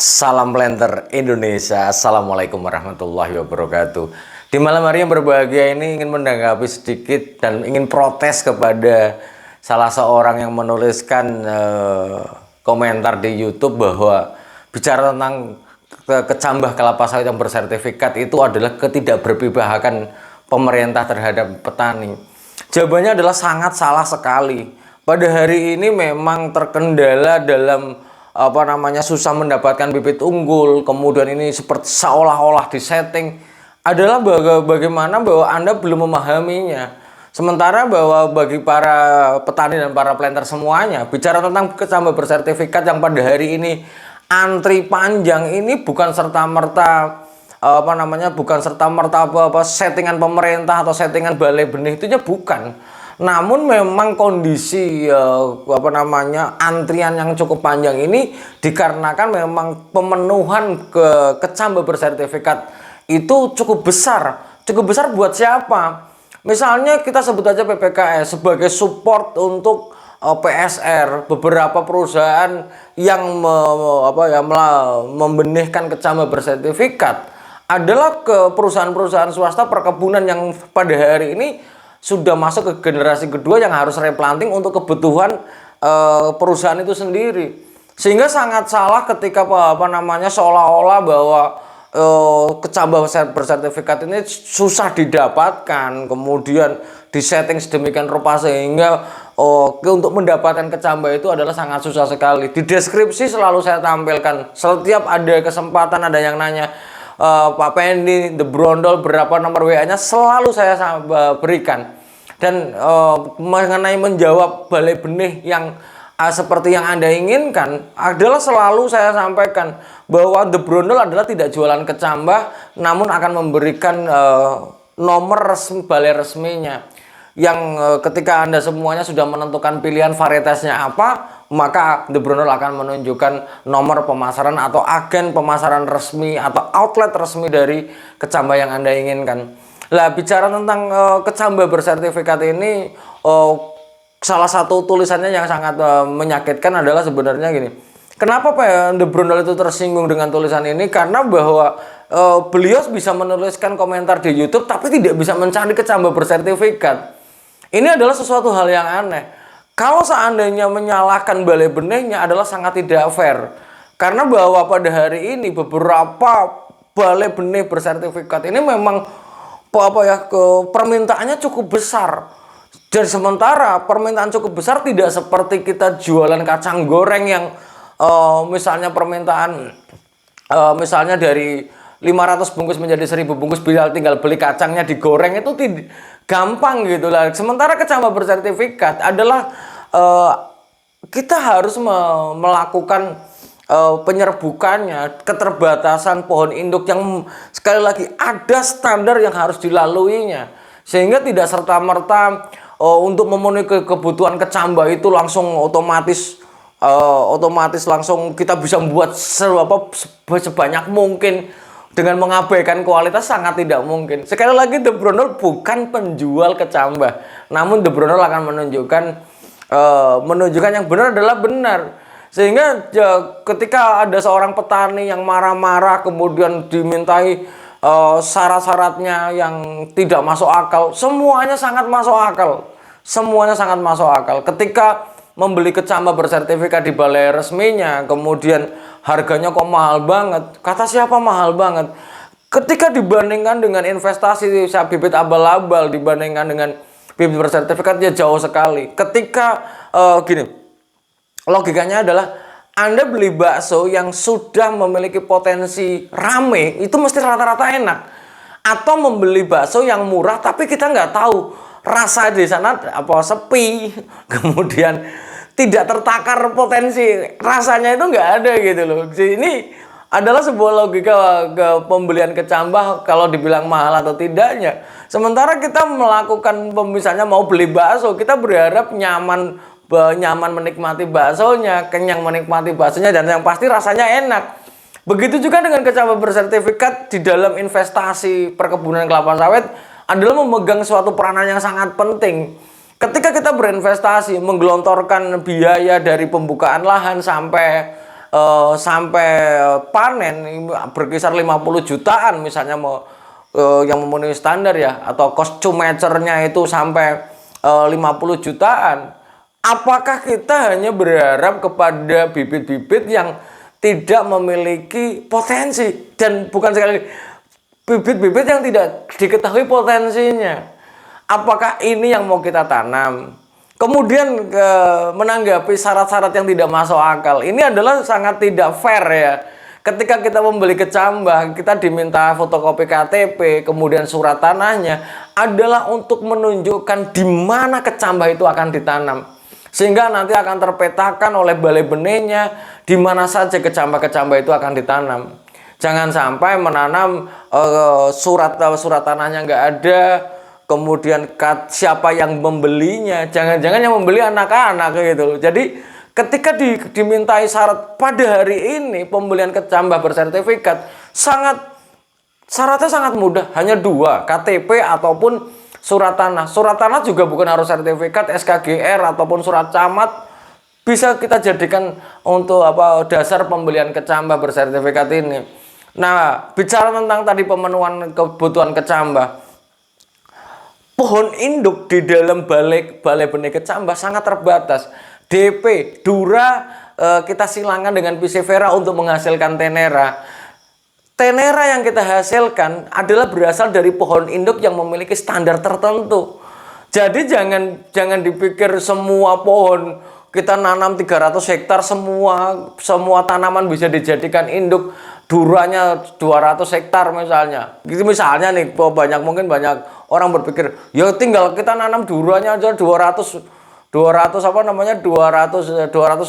Salam planter Indonesia. Assalamualaikum warahmatullahi wabarakatuh. Di malam hari yang berbahagia ini ingin menanggapi sedikit dan ingin protes kepada salah seorang yang menuliskan komentar di YouTube bahwa bicara tentang kecambah kelapa sawit yang bersertifikat itu adalah ketidakberpihakan pemerintah terhadap petani. Jawabannya adalah sangat salah sekali. Pada hari ini memang terkendala dalam susah mendapatkan bibit unggul, kemudian ini seperti seolah-olah disetting adalah bagaimana bahwa Anda belum memahaminya. Sementara bahwa bagi para petani dan para planter semuanya, bicara tentang kecambah bersertifikat yang pada hari ini antri panjang ini bukan serta-merta settingan pemerintah atau settingan balai benih, itunya bukan. Namun memang kondisi antrian yang cukup panjang ini dikarenakan memang pemenuhan kecambah bersertifikat itu cukup besar. Cukup besar buat siapa? Misalnya kita sebut aja PPKS sebagai support untuk PSR, beberapa perusahaan yang membenihkan kecambah bersertifikat adalah ke perusahaan-perusahaan swasta perkebunan yang pada hari ini sudah masuk ke generasi kedua yang harus replanting untuk kebutuhan perusahaan itu sendiri. Sehingga sangat salah ketika seolah-olah bahwa kecambah bersertifikat ini susah didapatkan, kemudian disetting sedemikian rupa sehingga untuk mendapatkan kecambah itu adalah sangat susah sekali. Di deskripsi selalu saya tampilkan, setiap ada kesempatan ada yang nanya, Pak Pendi, The Brondol, berapa nomor WA-nya, selalu saya berikan. Dan mengenai menjawab balai benih yang seperti yang Anda inginkan adalah selalu saya sampaikan bahwa The Brondol adalah tidak jualan kecambah, namun akan memberikan nomor resmi, balai resminya, yang ketika Anda semuanya sudah menentukan pilihan varietasnya apa, maka The Brondol akan menunjukkan nomor pemasaran atau agen pemasaran resmi atau outlet resmi dari kecambah yang Anda inginkan. Lah, bicara tentang kecambah bersertifikat ini, salah satu tulisannya yang sangat menyakitkan adalah sebenarnya gini. Kenapa Pak The Brondol itu tersinggung dengan tulisan ini? Karena bahwa beliau bisa menuliskan komentar di YouTube tapi tidak bisa mencari kecambah bersertifikat. Ini adalah sesuatu hal yang aneh. Kalau seandainya menyalahkan balai benihnya adalah sangat tidak fair. Karena bahwa pada hari ini beberapa balai benih bersertifikat ini memang permintaannya cukup besar. Dan sementara permintaan cukup besar tidak seperti kita jualan kacang goreng yang misalnya permintaan misalnya dari 500 bungkus menjadi 1000 bungkus, bila tinggal beli kacangnya digoreng itu gampang gitu lah. Sementara kecambah bersertifikat adalah kita harus melakukan penyerbukannya, keterbatasan pohon induk yang sekali lagi ada standar yang harus dilaluinya, sehingga tidak serta-merta untuk memenuhi kebutuhan kecambah itu langsung otomatis langsung kita bisa membuat sebanyak mungkin dengan mengabaikan kualitas, sangat tidak mungkin. Sekali lagi The Brondol bukan penjual kecambah, namun The Brondol akan menunjukkan yang benar adalah benar. Sehingga ketika ada seorang petani yang marah-marah kemudian dimintai syarat-syaratnya yang tidak masuk akal, semuanya sangat masuk akal. Semuanya sangat masuk akal. Ketika membeli kecambah bersertifikat di balai resminya, kemudian harganya kok mahal banget. Kata siapa mahal banget? Ketika dibandingkan dengan investasi bibit abal-abal, dibandingkan dengan bibit bersertifikat, ya jauh sekali. Ketika logikanya adalah Anda beli bakso yang sudah memiliki potensi rame, itu mesti rata-rata enak. Atau membeli bakso yang murah tapi kita nggak tahu rasa di sana sepi, kemudian tidak tertakar potensi rasanya, itu nggak ada gitu loh. Ini adalah sebuah logika pembelian kecambah kalau dibilang mahal atau tidaknya. Sementara kita melakukan misalnya mau beli bakso, kita berharap nyaman menikmati baksonya, kenyang menikmati baksonya, dan yang pasti rasanya enak. Begitu juga dengan kecambah bersertifikat di dalam investasi perkebunan kelapa sawit adalah memegang suatu peranan yang sangat penting. Ketika kita berinvestasi, menggelontorkan biaya dari pembukaan lahan sampai sampai panen berkisar 50 jutaan misalnya yang memenuhi standar ya, atau cost to mature-nya itu sampai 50 jutaan. Apakah kita hanya berharap kepada bibit-bibit yang tidak memiliki potensi, dan bukan sekali bibit-bibit yang tidak diketahui potensinya? Apakah ini yang mau kita tanam? Kemudian menanggapi syarat-syarat yang tidak masuk akal, ini adalah sangat tidak fair ya. Ketika kita membeli kecambah, kita diminta fotokopi KTP, kemudian surat tanahnya adalah untuk menunjukkan di mana kecambah itu akan ditanam. Sehingga nanti akan terpetakan oleh balai benihnya di mana saja kecambah-kecambah itu akan ditanam. Jangan sampai menanam surat tanahnya nggak ada, kemudian siapa yang membelinya, jangan-jangan yang membeli anak-anak gitu. Jadi ketika dimintai syarat pada hari ini pembelian kecambah bersertifikat, syaratnya sangat mudah, hanya 2, KTP ataupun surat tanah. Surat tanah juga bukan harus sertifikat, SKGR ataupun surat camat bisa kita jadikan untuk dasar pembelian kecambah bersertifikat ini. Nah, bicara tentang tadi pemenuhan kebutuhan kecambah, pohon induk di dalam balai benih kecambah sangat terbatas. DP, Dura, kita silangkan dengan Piscifera untuk menghasilkan tenera. Tenera yang kita hasilkan adalah berasal dari pohon induk yang memiliki standar tertentu. Jadi jangan dipikir semua pohon kita nanam 300 hektar semua tanaman bisa dijadikan induk. Duranya 200 hektar misalnya. Gitu misalnya nih, mungkin banyak orang berpikir, ya tinggal kita nanam duranya aja 200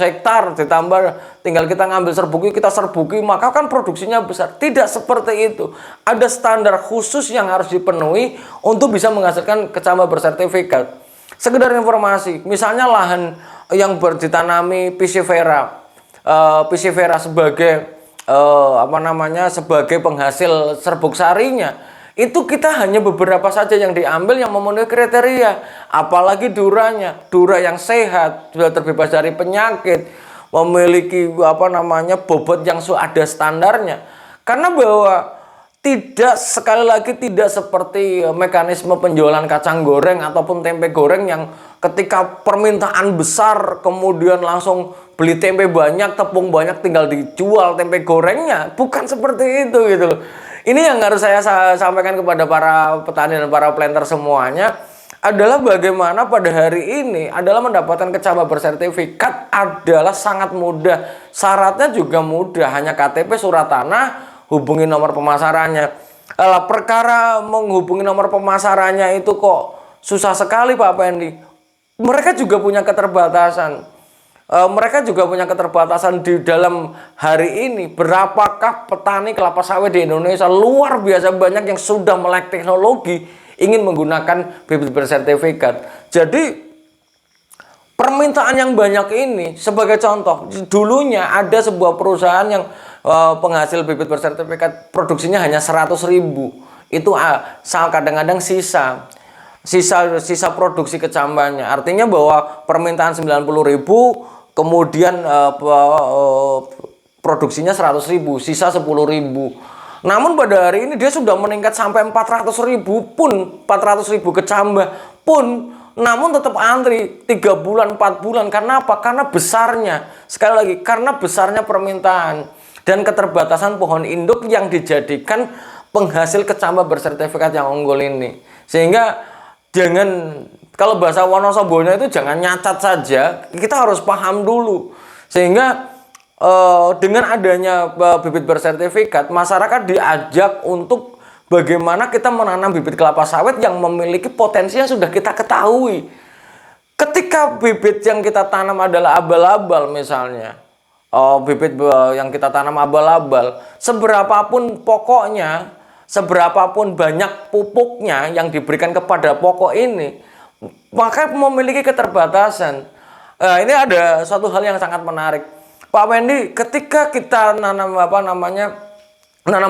hektar, ditambah tinggal kita ngambil kita serbuki, maka kan produksinya besar. Tidak seperti itu. Ada standar khusus yang harus dipenuhi untuk bisa menghasilkan kecambah bersertifikat. Sekedar informasi, misalnya lahan yang ditanami Piscifera sebagai sebagai penghasil serbuk sarinya, itu kita hanya beberapa saja yang diambil yang memenuhi kriteria. Apalagi Dura yang sehat, sudah terbebas dari penyakit, memiliki bobot yang ada standarnya. Karena bahwa sekali lagi tidak seperti mekanisme penjualan kacang goreng ataupun tempe goreng yang ketika permintaan besar kemudian langsung beli tempe banyak, tepung banyak, tinggal dijual tempe gorengnya. Bukan seperti itu gitu loh. Ini yang harus saya sampaikan kepada para petani dan para planter semuanya, adalah bagaimana pada hari ini adalah mendapatkan kecambah bersertifikat adalah sangat mudah. Syaratnya juga mudah, hanya KTP, surat tanah, hubungi nomor pemasarannya. Perkara menghubungi nomor pemasarannya itu kok susah sekali Pak Pendi. Mereka juga punya keterbatasan. Di dalam hari ini. Berapakah petani kelapa sawit di Indonesia luar biasa banyak yang sudah melek teknologi ingin menggunakan bibit bersertifikat. Jadi permintaan yang banyak ini, sebagai contoh, dulunya ada sebuah perusahaan yang penghasil bibit bersertifikat produksinya hanya 100.000. Itu kadang-kadang sisa produksi kecambahnya. Artinya bahwa permintaan 90.000, kemudian produksinya 100.000, sisa 10.000. Namun pada hari ini dia sudah meningkat sampai 400.000 kecambah pun, namun tetap antri 3 bulan, 4 bulan. Karena apa? Karena besarnya, sekali lagi, karena besarnya permintaan dan keterbatasan pohon induk yang dijadikan penghasil kecambah bersertifikat yang unggul ini. Sehingga kalau bahasa Wonosobonya itu jangan nyacat saja, kita harus paham dulu. Sehingga dengan adanya bibit bersertifikat, masyarakat diajak untuk bagaimana kita menanam bibit kelapa sawit yang memiliki potensi yang sudah kita ketahui. Ketika bibit yang kita tanam adalah abal-abal misalnya, bibit yang kita tanam abal-abal, seberapapun pokoknya, seberapapun banyak pupuknya yang diberikan kepada pokok ini, maka memiliki keterbatasan. Ini ada suatu hal yang sangat menarik, Pak Wendy. Ketika kita nanam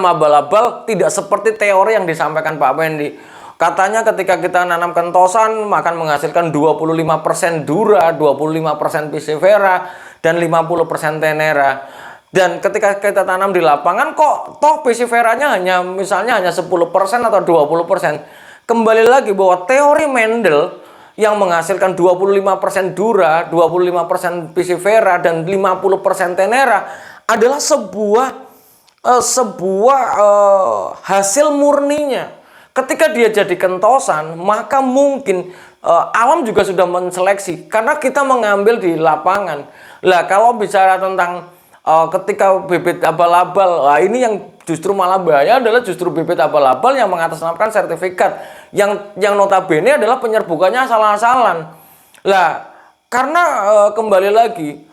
abal-abal, tidak seperti teori yang disampaikan Pak Wendy. Katanya ketika kita nanam kentosan akan menghasilkan 25% Dura, 25% Piscifera, dan 50% Tenera. Dan ketika kita tanam di lapangan kok toh pesiferanya hanya misalnya hanya 10% atau 20%. Kembali lagi bahwa teori Mendel yang menghasilkan 25% dura, 25% pisifera dan 50% tenera adalah hasil murninya. Ketika dia jadi kentosan, maka mungkin alam juga sudah menseleksi karena kita mengambil di lapangan. Lah kalau bicara tentang ketika bibit abal-abal, ini yang justru malah bahaya adalah justru bibit abal-abal yang mengatasnamakan sertifikat yang notabene adalah penyerbukannya asal-asalan. Lah karena kembali lagi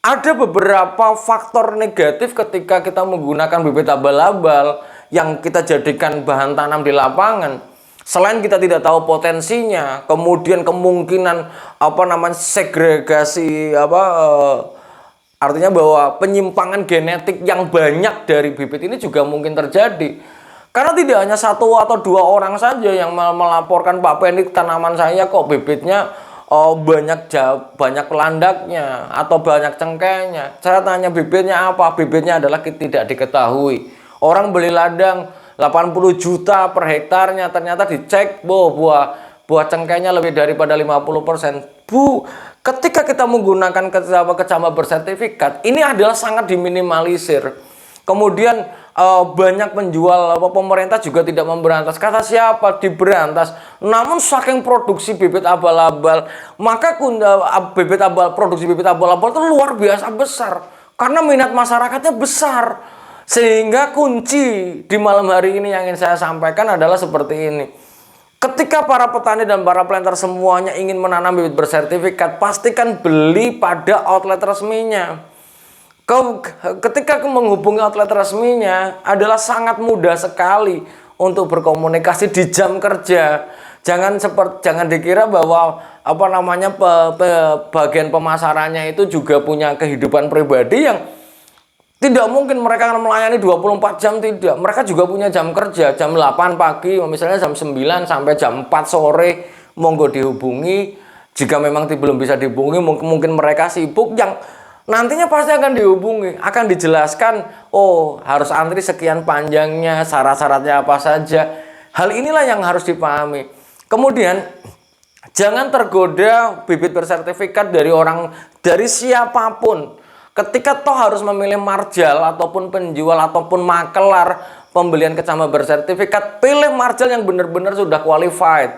ada beberapa faktor negatif ketika kita menggunakan bibit abal-abal yang kita jadikan bahan tanam di lapangan. Selain kita tidak tahu potensinya, kemudian kemungkinan segregasi artinya bahwa penyimpangan genetik yang banyak dari bibit ini juga mungkin terjadi. Karena tidak hanya satu atau dua orang saja yang melaporkan, Pak Pendik, tanaman saya kok bibitnya banyak landaknya atau banyak cengkehnya. Saya tanya bibitnya apa? Bibitnya adalah tidak diketahui. Orang beli ladang 80 juta per hektarnya, ternyata dicek buah cengkehnya lebih daripada 50%. Bu, ketika kita menggunakan kecambah bersertifikat, ini adalah sangat diminimalisir. Kemudian banyak penjual, pemerintah juga tidak memberantas. Kata siapa? Diberantas. Namun saking produksi bibit abal-abal, maka produksi bibit abal-abal itu luar biasa besar. Karena minat masyarakatnya besar. Sehingga kunci di malam hari ini yang ingin saya sampaikan adalah seperti ini. Ketika para petani dan para planter semuanya ingin menanam bibit bersertifikat, pastikan beli pada outlet resminya. Ketika menghubungi outlet resminya adalah sangat mudah sekali untuk berkomunikasi di jam kerja. Jangan dikira bahwa bagian pemasarannya itu juga punya kehidupan pribadi yang tidak mungkin mereka akan melayani 24 jam, tidak. Mereka juga punya jam kerja, jam 8 pagi, misalnya jam 9 sampai jam 4 sore, monggo dihubungi. Jika memang belum bisa dihubungi, mungkin mereka sibuk, yang nantinya pasti akan dihubungi, akan dijelaskan, oh harus antri sekian panjangnya, syarat-syaratnya apa saja. Hal inilah yang harus dipahami. Kemudian, jangan tergoda bibit bersertifikat dari siapapun. Ketika toh harus memilih marjal ataupun penjual ataupun makelar pembelian kecambah bersertifikat, pilih marjal yang benar-benar sudah qualified.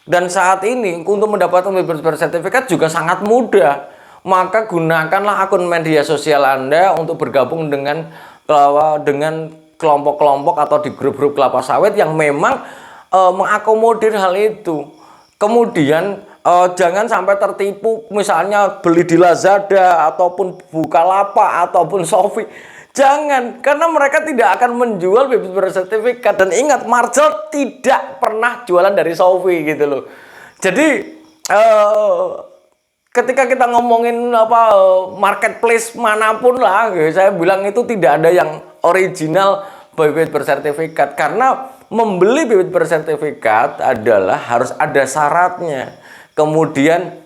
Dan saat ini untuk mendapatkan bibit bersertifikat juga sangat mudah. Maka gunakanlah akun media sosial Anda untuk bergabung dengan kelompok-kelompok atau di grup-grup kelapa sawit yang memang mengakomodir hal itu. Kemudian jangan sampai tertipu, misalnya beli di Lazada ataupun Bukalapak ataupun Shopee. Jangan, karena mereka tidak akan menjual bibit bersertifikat. Dan ingat, marjal tidak pernah jualan dari Shopee gitu loh. Jadi ketika kita ngomongin marketplace manapun lah, saya bilang itu tidak ada yang original bibit bersertifikat. Karena membeli bibit bersertifikat adalah harus ada syaratnya. Kemudian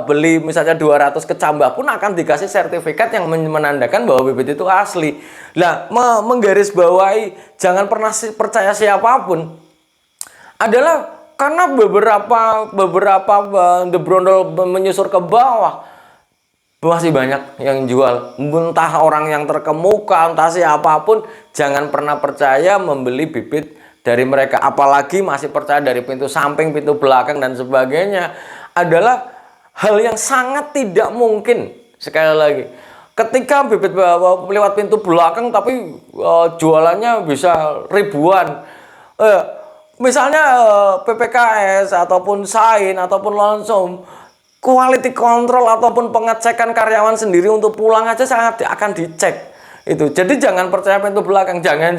beli misalnya 200 kecambah pun akan dikasih sertifikat yang menandakan bahwa bibit itu asli. Nah, menggarisbawahi jangan pernah percaya siapapun adalah karena beberapa the brondol menyusur ke bawah, masih banyak yang jual. Entah orang yang terkemuka, entah siapapun, jangan pernah percaya membeli bibit dari mereka, apalagi masih percaya dari pintu samping, pintu belakang dan sebagainya, adalah hal yang sangat tidak mungkin. Sekali lagi, ketika bibit lewat pintu belakang tapi jualannya bisa ribuan, misalnya PPKS ataupun Sain ataupun Lonsum, quality control ataupun pengecekan karyawan sendiri untuk pulang aja sangat akan dicek. Itu. Jadi jangan percaya pintu belakang. Jangan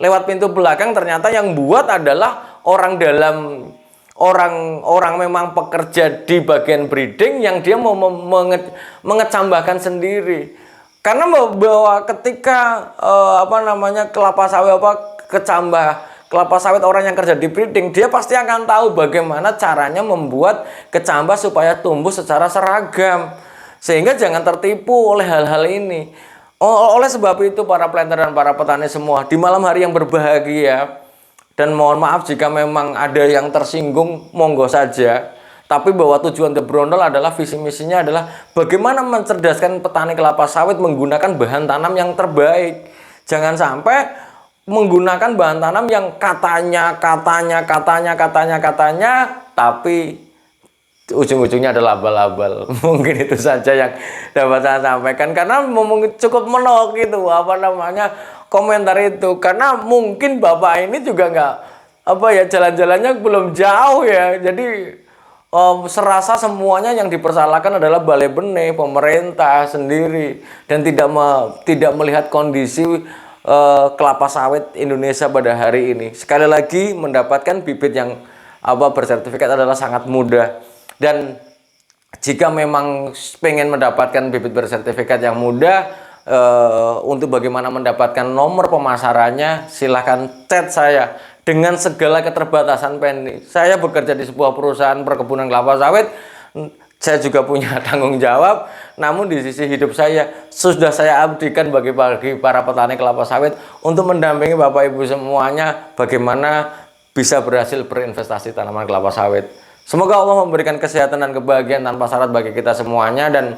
lewat pintu belakang ternyata yang buat adalah orang dalam, orang memang pekerja di bagian breeding yang dia mau mengecambahkan sendiri. Karena bahwa ketika kelapa sawit orang yang kerja di breeding, dia pasti akan tahu bagaimana caranya membuat kecambah supaya tumbuh secara seragam. Sehingga jangan tertipu oleh hal-hal ini. Oleh sebab itu para planter dan para petani semua di malam hari yang berbahagia, dan mohon maaf jika memang ada yang tersinggung, monggo saja. Tapi bahwa tujuan The Brondol adalah visi misinya adalah bagaimana mencerdaskan petani kelapa sawit menggunakan bahan tanam yang terbaik. Jangan sampai menggunakan bahan tanam yang katanya, tapi ujung-ujungnya adalah abal-abal. Mungkin itu saja yang dapat saya sampaikan, karena cukup menolak gitu apa namanya komentar itu, karena mungkin bapak ini juga nggak jalan-jalannya belum jauh ya, jadi serasa semuanya yang dipersalahkan adalah Balai Benih, pemerintah sendiri, dan tidak melihat kondisi kelapa sawit Indonesia pada hari ini. Sekali lagi, mendapatkan bibit yang bersertifikat adalah sangat mudah. Dan jika memang pengen mendapatkan bibit bersertifikat yang mudah, untuk bagaimana mendapatkan nomor pemasarannya, silahkan chat saya. Dengan segala keterbatasan Penny, saya bekerja di sebuah perusahaan perkebunan kelapa sawit, saya juga punya tanggung jawab. Namun di sisi hidup saya sudah saya abdikan bagi para petani kelapa sawit untuk mendampingi Bapak Ibu semuanya bagaimana bisa berhasil berinvestasi tanaman kelapa sawit. Semoga Allah memberikan kesehatan dan kebahagiaan tanpa syarat bagi kita semuanya, dan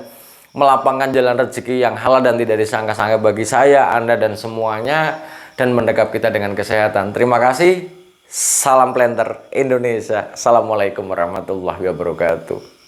melapangkan jalan rezeki yang halal dan tidak disangka-sangka bagi saya, Anda, dan semuanya, dan mendekap kita dengan kesehatan. Terima kasih. Salam Planter Indonesia. Assalamualaikum warahmatullahi wabarakatuh.